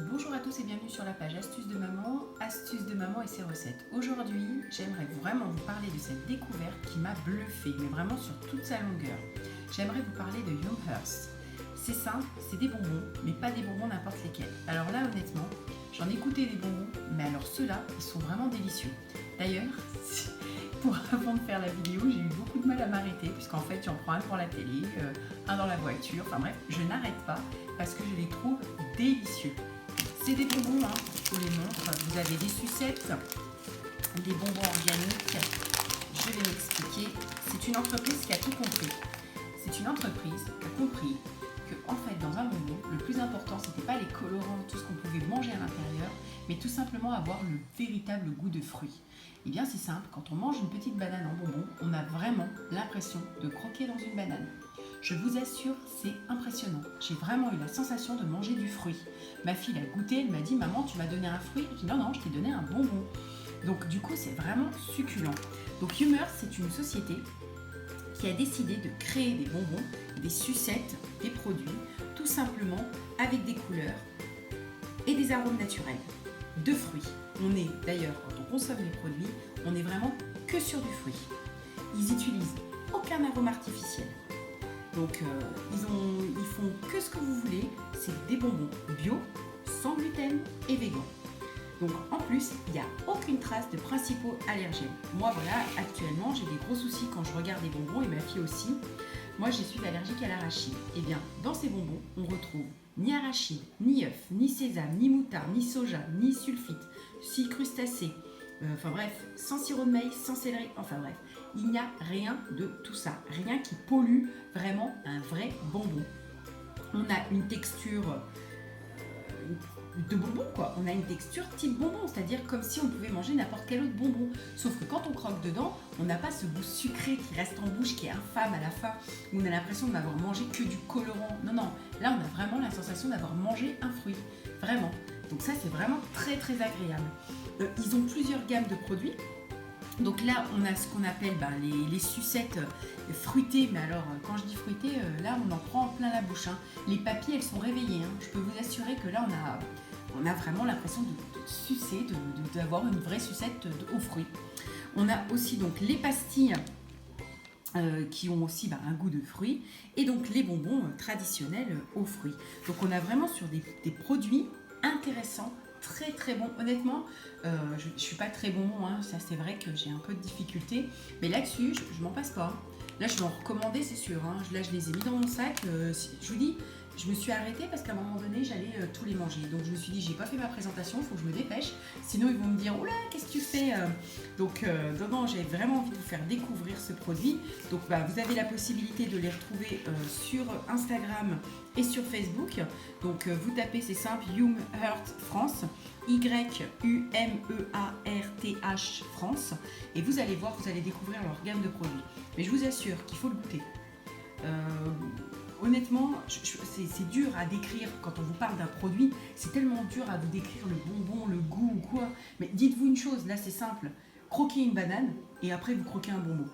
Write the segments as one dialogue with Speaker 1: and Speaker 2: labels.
Speaker 1: Bonjour à tous et bienvenue sur la page Astuces de maman et ses recettes. Aujourd'hui, j'aimerais vraiment vous parler de cette découverte qui m'a bluffée, mais vraiment sur toute sa longueur. J'aimerais vous parler de Youngher's. C'est simple, c'est des bonbons, mais pas des bonbons n'importe lesquels. Alors là, honnêtement, j'en ai goûté des bonbons, mais alors ceux-là, ils sont vraiment délicieux. D'ailleurs, avant de faire la vidéo, j'ai eu beaucoup de mal à m'arrêter, puisqu'en fait, j'en prends un pour la télé, un dans la voiture, enfin bref, je n'arrête pas parce que je les trouve délicieux. C'est des bonbons, je vous les montre. Vous avez des sucettes, des bonbons organiques. Je vais m'expliquer. C'est une entreprise qui a tout compris. C'est une entreprise qui a compris que, en fait, dans un bonbon, le plus important, c'était pas les colorants, tout ce qu'on pouvait manger à l'intérieur, mais tout simplement avoir le véritable goût de fruits. Et bien, c'est simple. Quand on mange une petite banane en bonbon, on a vraiment l'impression de croquer dans une banane. Je vous assure, c'est impressionnant. J'ai vraiment eu la sensation de manger du fruit. Ma fille a goûté, elle m'a dit « Maman, tu m'as donné un fruit ?» Je dis « Non, non, je t'ai donné un bonbon. » Donc du coup, c'est vraiment succulent. Donc Youngher's, c'est une société qui a décidé de créer des bonbons, des sucettes, des produits, tout simplement avec des couleurs et des arômes naturels, de fruits. On est d'ailleurs, quand on consomme les produits, on est vraiment que sur du fruit. Ils utilisent aucun arôme artificiel. Donc ils font que ce que vous voulez, c'est des bonbons bio, sans gluten et vegan. Donc en plus, il n'y a aucune trace de principaux allergènes. Moi voilà, actuellement j'ai des gros soucis quand je regarde les bonbons et ma fille aussi. Moi je suis allergique à l'arachide. Et bien dans ces bonbons, on retrouve ni arachide, ni œuf, ni sésame, ni moutarde, ni soja, ni sulfite, ni crustacés. Enfin bref, sans sirop de maïs, sans céleri, enfin bref, il n'y a rien de tout ça, rien qui pollue vraiment un vrai bonbon. On a une texture de bonbon quoi, on a une texture type bonbon, c'est-à-dire comme si on pouvait manger n'importe quel autre bonbon. Sauf que quand on croque dedans, on n'a pas ce goût sucré qui reste en bouche, qui est infâme à la fin, où on a l'impression d'avoir mangé que du colorant. Non, non, là on a vraiment la sensation d'avoir mangé un fruit, vraiment. Donc ça c'est vraiment très très agréable. Ils ont plusieurs gammes de produits. Donc là, on a ce qu'on appelle les sucettes fruitées. Mais alors, quand je dis fruitées, là, on en prend plein la bouche. Les papilles, elles sont réveillées. Je peux vous assurer que là, on a vraiment l'impression de sucer, d'avoir une vraie sucette aux fruits. On a aussi donc les pastilles qui ont aussi un goût de fruits. Et donc les bonbons traditionnels aux fruits. Donc on a vraiment sur des produits intéressants, très très bon. Honnêtement, je suis pas très bon, ça c'est vrai que j'ai un peu de difficulté, mais là-dessus, je m'en passe pas. Là, je vais en recommander, c'est sûr. Là, je les ai mis dans mon sac. Je vous dis, je me suis arrêtée parce qu'à un moment donné, j'allais tous les manger. Donc, je me suis dit, j'ai pas fait ma présentation, il faut que je me dépêche. Sinon, ils vont me dire, oula, qu'est-ce que tu fais Donc, non, j'ai vraiment envie de vous faire découvrir ce produit. Donc, vous avez la possibilité de les retrouver sur Instagram et sur Facebook. Donc, vous tapez, c'est simple, Youngher's France. Youngherth France, et vous allez voir, vous allez découvrir leur gamme de produits. Mais je vous assure qu'il faut le goûter. Honnêtement, c'est dur à décrire quand on vous parle d'un produit, c'est tellement dur à vous décrire le bonbon, le goût ou quoi. Mais dites-vous une chose, là c'est simple, croquez une banane et après vous croquez un bonbon.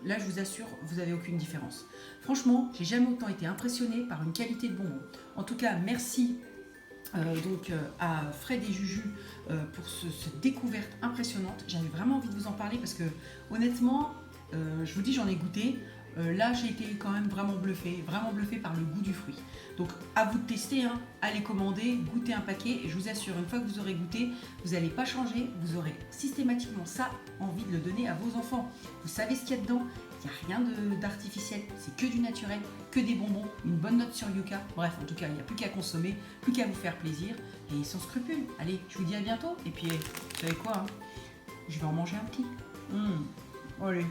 Speaker 1: Là je vous assure, vous n'avez aucune différence. Franchement, j'ai jamais autant été impressionnée par une qualité de bonbon. En tout cas, merci à Fred et Juju pour cette découverte impressionnante. J'avais vraiment envie de vous en parler parce que honnêtement, je vous dis, j'en ai goûté. Là, j'ai été quand même vraiment bluffée par le goût du fruit. Donc, à vous de tester, allez commander, goûtez un paquet. Et je vous assure, une fois que vous aurez goûté, vous n'allez pas changer. Vous aurez systématiquement ça, envie de le donner à vos enfants. Vous savez ce qu'il y a dedans. Il n'y a rien d'artificiel. C'est que du naturel, que des bonbons, une bonne note sur Yuka. Bref, en tout cas, il n'y a plus qu'à consommer, plus qu'à vous faire plaisir. Et sans scrupule. Allez, je vous dis à bientôt. Et puis, vous savez quoi je vais en manger un petit. Allez,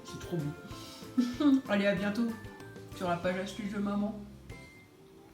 Speaker 1: c'est trop bon. Allez, à bientôt sur la page Astuces de maman.